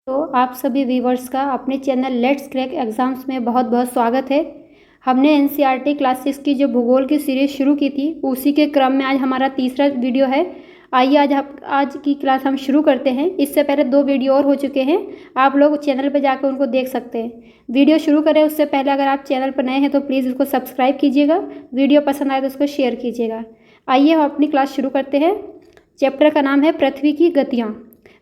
तो आप सभी व्यूवर्स का अपने चैनल लेट्स क्रैक एग्ज़ाम्स में बहुत बहुत स्वागत है। हमने एनसीईआरटी क्लास 6 की जो भूगोल की सीरीज़ शुरू की थी उसी के क्रम में आज हमारा तीसरा वीडियो है। आइए आज की क्लास हम शुरू करते हैं। इससे पहले 2 वीडियो और हो चुके हैं, आप लोग चैनल पर जाकर उनको देख सकते हैं। वीडियो शुरू करें उससे पहले अगर आप चैनल पर नए हैं तो प्लीज़ उसको सब्सक्राइब कीजिएगा, वीडियो पसंद आए तो उसको शेयर कीजिएगा। आइए हम अपनी क्लास शुरू करते हैं। चैप्टर का नाम है पृथ्वी की गतियाँ।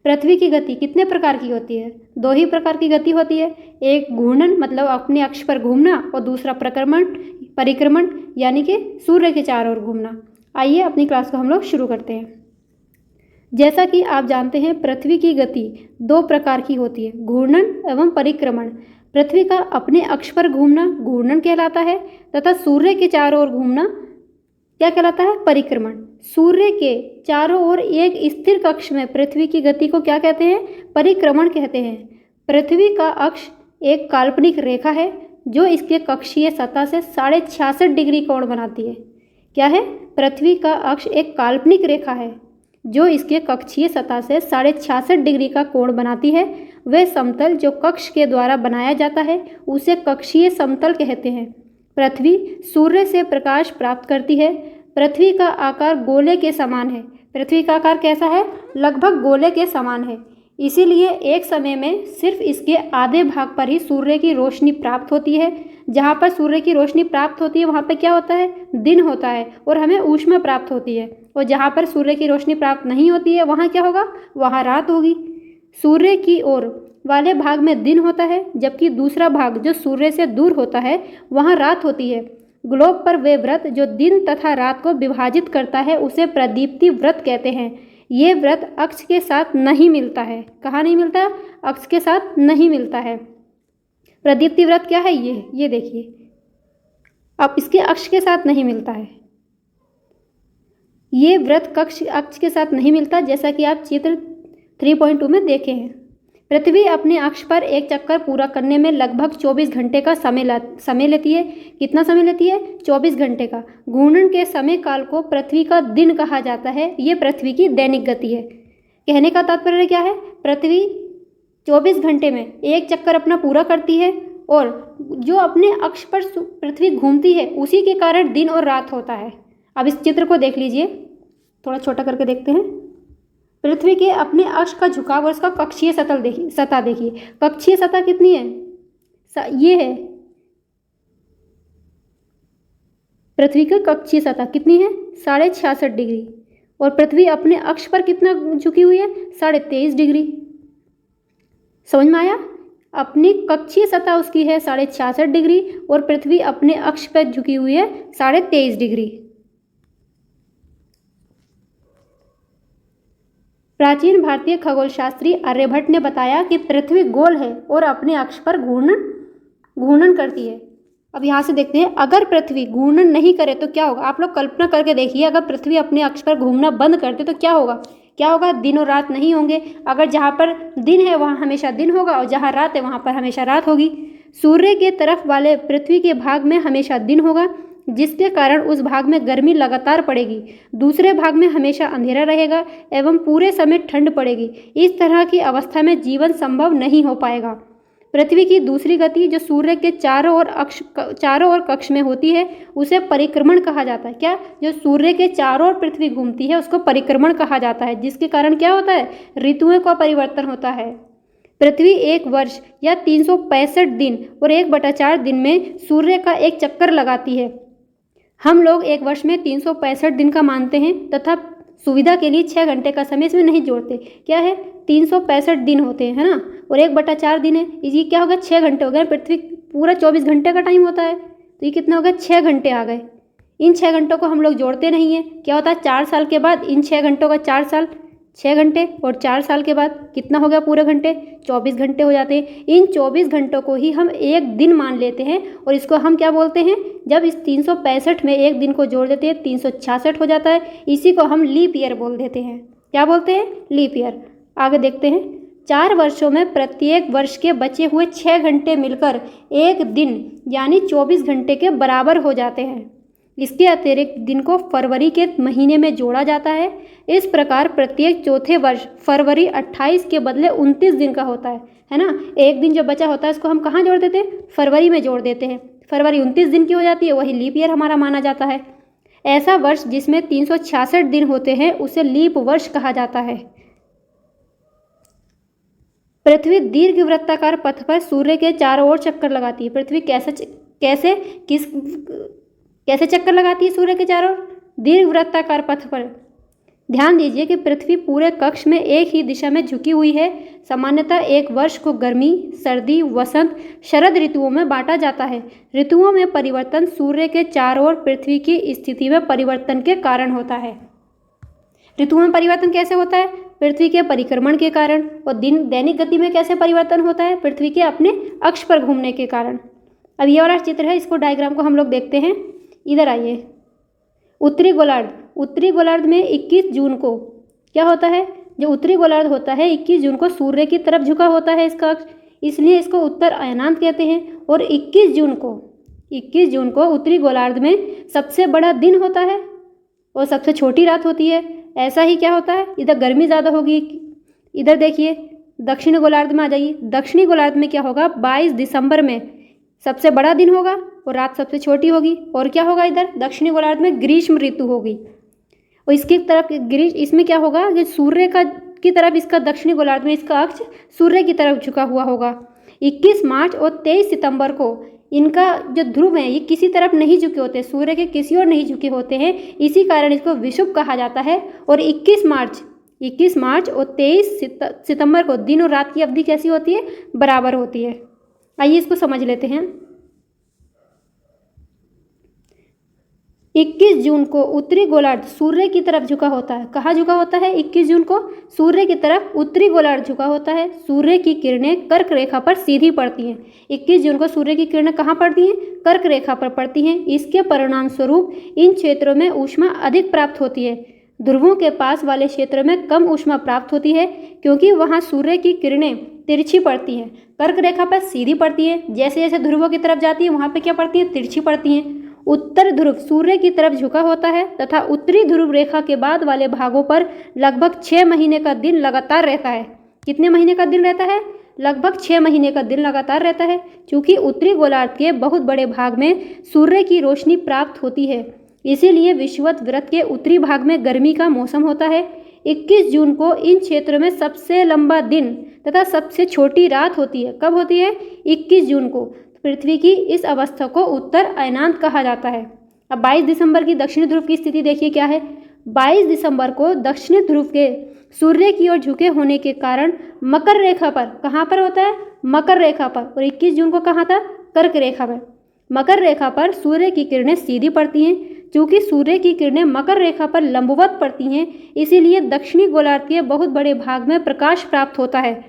पृथ्वी की गति कितने प्रकार की होती है? 2 ही प्रकार की गति होती है। एक घूर्णन मतलब अपने अक्ष पर घूमना और दूसरा परिक्रमण यानी कि सूर्य के चारों ओर घूमना। आइए अपनी क्लास को हम लोग शुरू करते हैं। जैसा कि आप जानते हैं पृथ्वी की गति 2 प्रकार की होती है, घूर्णन एवं परिक्रमण। पृथ्वी का अपने अक्ष पर घूमना घूर्णन कहलाता है तथा सूर्य के चारों ओर घूमना क्या कहलाता है? परिक्रमण। सूर्य के चारों ओर एक स्थिर कक्ष में पृथ्वी की गति को क्या कहते हैं? परिक्रमण कहते हैं। पृथ्वी का अक्ष एक काल्पनिक रेखा है जो इसके कक्षीय सतह से 66.5 डिग्री कोण बनाती है। क्या है? पृथ्वी का अक्ष एक काल्पनिक रेखा है जो इसके कक्षीय सतह से 66.5 डिग्री का कोण बनाती है। वह समतल जो कक्ष के द्वारा बनाया जाता है उसे कक्षीय समतल कहते हैं। पृथ्वी सूर्य से प्रकाश प्राप्त करती है। पृथ्वी का आकार गोले के समान है। पृथ्वी का आकार कैसा है? लगभग गोले के समान है। इसीलिए एक समय में सिर्फ इसके आधे भाग पर ही सूर्य की रोशनी प्राप्त होती है। जहाँ पर सूर्य की रोशनी प्राप्त होती है वहाँ पर क्या होता है? दिन होता है और हमें ऊष्मा प्राप्त होती है। और जहाँ पर सूर्य की रोशनी प्राप्त नहीं होती है वहाँ क्या होगा? वहाँ रात होगी। सूर्य की ओर वाले भाग में दिन होता है जबकि दूसरा भाग जो सूर्य से दूर होता है वहाँ रात होती है। ग्लोब पर वे व्रत जो दिन तथा रात को विभाजित करता है उसे प्रदीप्ति व्रत कहते हैं। ये व्रत अक्ष के साथ नहीं मिलता है। कहाँ नहीं मिलता? अक्ष के साथ नहीं मिलता है। प्रदीप्ति व्रत क्या है? ये देखिए, अब इसके अक्ष के साथ नहीं मिलता है। ये व्रत अक्ष के साथ नहीं मिलता, जैसा कि आप चित्र 3.2 में देखे हैं। पृथ्वी अपने अक्ष पर एक चक्कर पूरा करने में लगभग 24 घंटे का समय लेती है। कितना समय लेती है? 24 घंटे का। घूर्णन के समय काल को पृथ्वी का दिन कहा जाता है। ये पृथ्वी की दैनिक गति है। कहने का तात्पर्य क्या है? पृथ्वी 24 घंटे में एक चक्कर अपना पूरा करती है और जो अपने अक्ष पर पृथ्वी घूमती है उसी के कारण दिन और रात होता है। अब इस चित्र को देख लीजिए, थोड़ा छोटा करके देखते हैं। पृथ्वी के अपने अक्ष का झुकाव और इसका कक्षीय सतह देखिए। कक्षीय सतह कितनी है? ये है पृथ्वी की कक्षीय सतह कितनी है? 66.5 डिग्री। और पृथ्वी अपने अक्ष पर कितना झुकी हुई है? 23.5 डिग्री। समझ में आया? अपनी कक्षीय सतह उसकी है 66.5 डिग्री और पृथ्वी अपने अक्ष पर झुकी हुई है 23.5 डिग्री। प्राचीन भारतीय खगोलशास्त्री आर्यभट्ट ने बताया कि पृथ्वी गोल है और अपने अक्ष पर घूर्णन करती है। अब यहाँ से देखते हैं, अगर पृथ्वी घूर्णन नहीं करे तो क्या होगा? आप लोग कल्पना करके देखिए, अगर पृथ्वी अपने अक्ष पर घूमना बंद कर दे तो क्या होगा? क्या होगा? दिन और रात नहीं होंगे। अगर जहाँ पर दिन है वहाँ हमेशा दिन होगा और जहाँ रात है वहाँ पर हमेशा रात होगी। सूर्य के तरफ वाले पृथ्वी के भाग में हमेशा दिन होगा जिसके कारण उस भाग में गर्मी लगातार पड़ेगी। दूसरे भाग में हमेशा अंधेरा रहेगा एवं पूरे समय ठंड पड़ेगी। इस तरह की अवस्था में जीवन संभव नहीं हो पाएगा। पृथ्वी की दूसरी गति जो सूर्य के चारों ओर कक्ष में होती है उसे परिक्रमण कहा जाता है। क्या? जो सूर्य के चारों ओर पृथ्वी घूमती है उसको परिक्रमण कहा जाता है, जिसके कारण क्या होता है? ऋतुओं का परिवर्तन होता है। पृथ्वी एक वर्ष या 365 दिन और 1/4 दिन में सूर्य का एक चक्कर लगाती है। हम लोग एक वर्ष में 365 दिन का मानते हैं तथा सुविधा के लिए 6 घंटे का समय इसमें नहीं जोड़ते। क्या है? 365 दिन होते हैं, है ना, और 1/4 दिन है। ये क्या होगा? 6 घंटे हो गए। पृथ्वी पूरा 24 घंटे का टाइम होता है तो ये कितना हो गया? 6 घंटे आ गए। इन 6 घंटों को हम लोग जोड़ते नहीं हैं। क्या होता है? 4 साल के बाद इन 6 घंटों का 4 साल 6 घंटे और 4 साल के बाद कितना हो गया पूरे घंटे? 24 घंटे हो जाते हैं। इन 24 घंटों को ही हम एक दिन मान लेते हैं और इसको हम क्या बोलते हैं? जब इस 365 में एक दिन को जोड़ देते हैं 366 हो जाता है। इसी को हम लीप ईयर बोल देते हैं। क्या बोलते हैं? Leap year. आगे देखते हैं। 4 वर्षों में प्रत्येक वर्ष के बचे हुए 6 घंटे मिलकर एक दिन यानी 24 घंटे के बराबर हो जाते हैं। इसके अतिरिक्त दिन को फरवरी के महीने में जोड़ा जाता है। इस प्रकार प्रत्येक चौथे वर्ष फरवरी 28 के बदले 29 दिन का होता है ना। एक दिन जो बचा होता है इसको हम कहाँ जोड़ देते हैं, फरवरी में जोड़ देते हैं। फरवरी 29 दिन की हो जाती है, वही लीप ईयर हमारा माना जाता है। ऐसा वर्ष जिसमें 366 दिन होते हैं उसे लीप वर्ष कहा जाता है। पृथ्वी दीर्घ वृत्ताकार पथ पर सूर्य के चारों ओर चक्कर लगाती है। पृथ्वी कैसे चक्कर लगाती है सूर्य के चारों ओर? दीर्घ वृत्ताकार पथ पर। ध्यान दीजिए कि पृथ्वी पूरे कक्ष में एक ही दिशा में झुकी हुई है। सामान्यतः एक वर्ष को गर्मी, सर्दी, वसंत, शरद ऋतुओं में बांटा जाता है। ऋतुओं में परिवर्तन सूर्य के चारों ओर पृथ्वी की स्थिति में परिवर्तन के कारण होता है। ऋतुओं में परिवर्तन कैसे होता है? पृथ्वी के परिक्रमण के कारण। और दैनिक गति में कैसे परिवर्तन होता है? पृथ्वी के अपने अक्ष पर घूमने के कारण। अब ये वाला चित्र है, इसको डायग्राम को हम लोग देखते हैं। इधर आइए। उत्तरी गोलार्ध में 21 जून को क्या होता है? जो उत्तरी गोलार्ध होता है 21 जून को सूर्य की तरफ झुका होता है इसका अक्ष, इसलिए इसको उत्तर अयनांत कहते हैं। और 21 जून को उत्तरी गोलार्ध में सबसे बड़ा दिन होता है और सबसे छोटी रात होती है। ऐसा ही क्या होता है, इधर गर्मी ज़्यादा होगी। इधर देखिए, दक्षिणी गोलार्ध में आ जाइए। दक्षिणी गोलार्ध में क्या होगा, 22 दिसंबर में सबसे बड़ा दिन होगा और रात सबसे छोटी होगी। और क्या होगा, इधर दक्षिणी गोलार्ध में ग्रीष्म ऋतु होगी। और इसकी तरफ इसमें क्या होगा, कि सूर्य की तरफ इसका दक्षिणी गोलार्ध में इसका अक्ष सूर्य की तरफ झुका हुआ होगा। 21 मार्च और 23 सितंबर को इनका जो ध्रुव है ये किसी तरफ नहीं झुके होते, सूर्य के किसी ओर नहीं झुके होते हैं, इसी कारण इसको विषुव कहा जाता है। और 21 मार्च और 23 सितंबर को दिन और रात की अवधि कैसी होती है, बराबर होती है। आइए इसको समझ लेते हैं। 21 जून को उत्तरी गोलार्ध सूर्य की तरफ झुका होता है। कहाँ झुका होता है? 21 जून को सूर्य की तरफ उत्तरी गोलार्ध झुका होता है। सूर्य की किरणें कर्क रेखा पर सीधी पड़ती हैं। 21 जून को सूर्य की किरणें कहाँ पड़ती हैं? कर्क रेखा पर पड़ती हैं। इसके परिणाम स्वरूप इन क्षेत्रों में ऊष्मा अधिक प्राप्त होती है। ध्रुवों के पास वाले क्षेत्र में कम ऊष्मा प्राप्त होती है, क्योंकि वहाँ सूर्य की किरणें तिरछी पड़ती हैं। कर्क रेखा पर सीधी पड़ती है। जैसे जैसे ध्रुवों की तरफ जाती है वहाँ पे क्या पड़ती है, तिरछी पड़ती हैं। उत्तर ध्रुव सूर्य की तरफ झुका होता है तथा उत्तरी ध्रुव रेखा के बाद वाले भागों पर लगभग 6 महीने का दिन लगातार रहता है। कितने महीने का दिन रहता है? लगभग 6 महीने का दिन लगातार रहता है। चूँकि उत्तरी गोलार्ध के बहुत बड़े भाग में सूर्य की रोशनी प्राप्त होती है, इसीलिए विषुवत वृत्त के उत्तरी भाग में गर्मी का मौसम होता है। 21 जून को इन क्षेत्रों में सबसे लंबा दिन तथा सबसे छोटी रात होती है। कब होती है? 21 जून को। पृथ्वी की इस अवस्था को उत्तर अयनांत कहा जाता है। अब 22 दिसंबर की दक्षिणी ध्रुव की स्थिति देखिए क्या है। 22 दिसंबर को दक्षिणी ध्रुव के सूर्य की ओर झुके होने के कारण मकर रेखा पर, कहाँ पर होता है? मकर रेखा पर। और 21 जून को कहाँ था? कर्क रेखा पर। मकर रेखा पर सूर्य की किरणें सीधी पड़ती हैं। चूँकि सूर्य की किरणें मकर रेखा पर लंबवत पड़ती हैं, इसीलिए दक्षिणी गोलार्ध के बहुत बड़े भाग में प्रकाश प्राप्त होता है।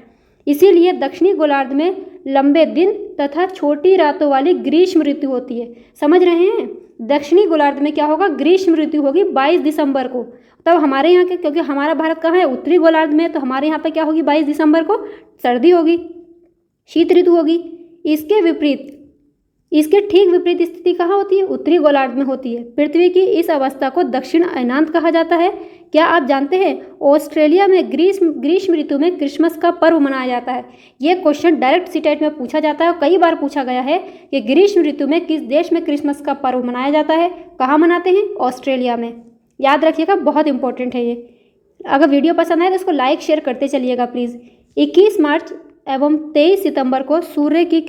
इसीलिए दक्षिणी गोलार्ध में लंबे दिन तथा छोटी रातों वाली ग्रीष्म ऋतु होती है। समझ रहे हैं? दक्षिणी गोलार्ध में क्या होगा? ग्रीष्म ऋतु होगी 22 दिसंबर को। तब हमारे यहाँ के, क्योंकि हमारा भारत कहाँ है? उत्तरी गोलार्ध में, तो हमारे यहाँ पे क्या होगी? 22 दिसंबर को सर्दी होगी, शीत ऋतु होगी। इसके ठीक विपरीत स्थिति कहाँ होती है? उत्तरी गोलार्ध में होती है। पृथ्वी की इस अवस्था को दक्षिण अयनांत कहा जाता है। क्या आप जानते हैं ऑस्ट्रेलिया में ग्रीष्म ऋतु में क्रिसमस का पर्व मनाया जाता है? ये क्वेश्चन डायरेक्ट सीटेट में पूछा जाता है और कई बार पूछा गया है कि ग्रीष्म ऋतु में किस देश में क्रिसमस का पर्व मनाया जाता है? कहाँ मनाते हैं? ऑस्ट्रेलिया में। याद रखिएगा, बहुत इंपॉर्टेंट है ये। अगर वीडियो पसंद आए तो इसको लाइक शेयर करते चलिएगा प्लीज़। 21 मार्च एवं 23 सितंबर को सूर्य की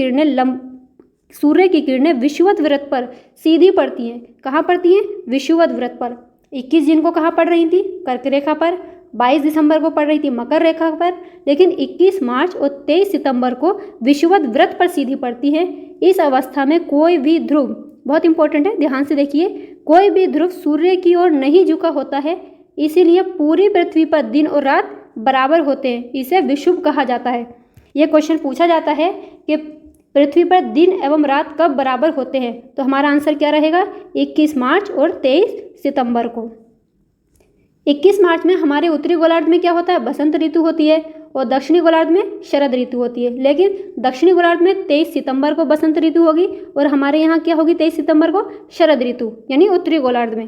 किरणें विषुवत वृत्त पर सीधी पड़ती हैं। कहाँ पड़ती हैं? विषुवत वृत्त पर। 21 जून को कहाँ पड़ रही थी? कर्क रेखा पर। 22 दिसंबर को पड़ रही थी मकर रेखा पर। लेकिन 21 मार्च और 23 सितंबर को विषुवत वृत्त पर सीधी पड़ती है। इस अवस्था में कोई भी ध्रुव, बहुत इंपॉर्टेंट है, ध्यान से देखिए, कोई भी ध्रुव सूर्य की ओर नहीं झुका होता है, इसीलिए पूरी पृथ्वी पर दिन और रात बराबर होते हैं। इसे विषुव कहा जाता है। ये क्वेश्चन पूछा जाता है कि पृथ्वी पर दिन एवं रात कब बराबर होते हैं, तो हमारा आंसर क्या रहेगा? 21 मार्च और 23 सितंबर को। 21 मार्च में हमारे उत्तरी गोलार्ध में क्या होता है? बसंत ऋतु होती है। और दक्षिणी गोलार्ध में शरद ऋतु होती है। लेकिन दक्षिणी गोलार्ध में 23 सितंबर को बसंत ऋतु होगी और हमारे यहाँ क्या होगी 23 सितंबर को शरद ऋतु, यानी उत्तरी गोलार्ध में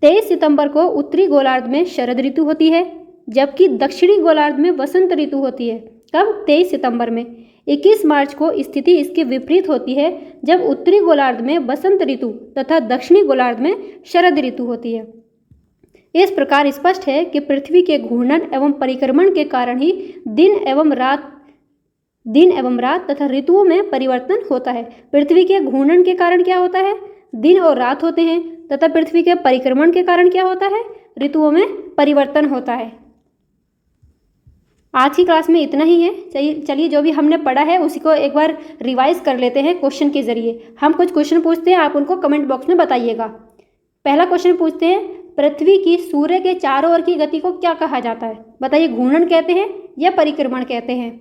23 सितंबर को उत्तरी गोलार्ध में शरद ऋतु होती है, जबकि दक्षिणी गोलार्ध में वसंत ऋतु होती है। कब? 23 सितंबर में। 21 मार्च को स्थिति इसके विपरीत होती है, जब उत्तरी गोलार्ध में वसंत ऋतु तथा दक्षिणी गोलार्ध में शरद ऋतु होती है। इस प्रकार स्पष्ट है कि पृथ्वी के घूर्णन एवं परिक्रमण के कारण ही दिन एवं रात तथा ऋतुओं में परिवर्तन होता है। पृथ्वी के घूर्णन के कारण क्या होता है? दिन और रात होते हैं, तथा पृथ्वी के परिक्रमण के कारण क्या होता है? ऋतुओं में परिवर्तन होता है। आज की क्लास में इतना ही है। चलिए जो भी हमने पढ़ा है उसी को एक बार रिवाइज कर लेते हैं क्वेश्चन के जरिए। हम कुछ क्वेश्चन पूछते हैं, आप उनको कमेंट बॉक्स में बताइएगा। पहला क्वेश्चन पूछते हैं, पृथ्वी की सूर्य के चारों ओर की गति को क्या कहा जाता है? बताइए, घूर्णन कहते हैं या परिक्रमण कहते हैं?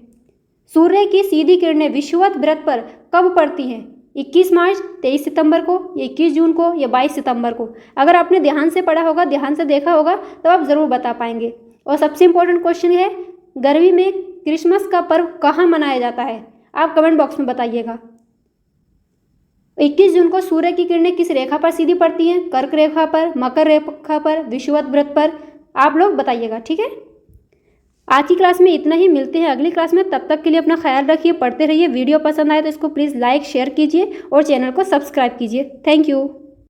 सूर्य की सीधी किरणें विषुवत वृत्त पर कब पड़ती हैं? 21 मार्च, 23 सितंबर को, 21 जून को या 22 सितंबर को? अगर आपने ध्यान से पढ़ा होगा, ध्यान से देखा होगा, तो आप ज़रूर बता पाएंगे। और सबसे इम्पोर्टेंट क्वेश्चन है, गर्मी में क्रिसमस का पर्व कहाँ मनाया जाता है? आप कमेंट बॉक्स में बताइएगा। 21 जून को सूर्य की किरणें किस रेखा पर सीधी पड़ती हैं? कर्क रेखा पर, मकर रेखा पर, विषुवत वृत्त पर? आप लोग बताइएगा, ठीक है। आज की क्लास में इतना ही, मिलते हैं अगली क्लास में। तब तक के लिए अपना ख्याल रखिए, पढ़ते रहिए। वीडियो पसंद आए तो इसको प्लीज़ लाइक शेयर कीजिए और चैनल को सब्सक्राइब कीजिए। Thank you.